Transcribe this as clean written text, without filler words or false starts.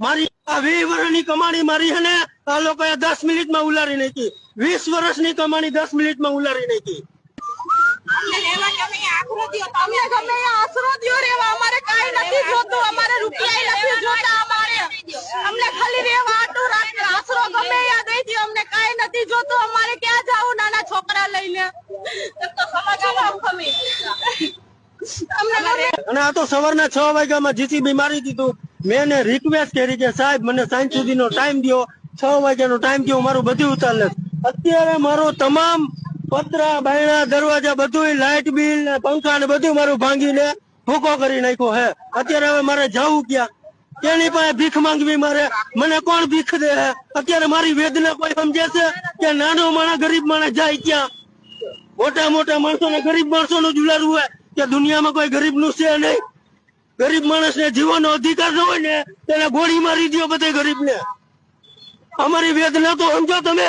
મારી 20 વર્ષની કમાણી મારી હે ને આ લોકોએ 10 મિનિટમાં ઉલારી નાખી। 20 વર્ષની કમાણી 10 મિનિટમાં ઉલારી નાખી। આશરો દ્યો રેવા, અમારે કાઈ નથી જોતું, અમારે રૂપિયા નથી જોતા, અમારે અમને ખાલી રેવા આટલું રાખે, આશરો ગમે યા દઈ દો, અમને કાઈ નથી જોતું, અમારે ક્યાં જાવું નાના છોકરા લઈને। અને આ તો સવારના 6 વાગ્યામાં જીસીબી મારી દીધું। મેં એને રિક્વેસ્ટ કરી કે સાહેબ મને સાંજ સુધીનો ટાઈમ દો, 6 વાગ્યાનો ટાઈમ દો, મારું બધું ઉતાર લે। અત્યારે મારો તમામ પતરા બાયણા દરવાજા બધું લાઇટ બિલ ને પંખા ને બધું મારું ભાંગીને ભૂકો કરી નાખ્યો હે। અત્યારે હવે મારે જવું ક્યાં? કેની પાસે ભીખ માંગવી મારે? મને કોણ ભીખ દે હે? અત્યારે મારી વેદના કોઈ સમજે છે કે નાનો માણસ ગરીબ માણસ જાય ક્યાં? મોટા મોટા માણસો ને ગરીબ માણસો નું જુલારું હોય કે દુનિયામાં કોઈ ગરીબ નું છે નહીં। ગરીબ માણસ ને જીવનનો અધિકાર ન હોય ને તેને ગોળી મારી દો બધે ગરીબ ને। અમારી વેદના તો સમજો તમે।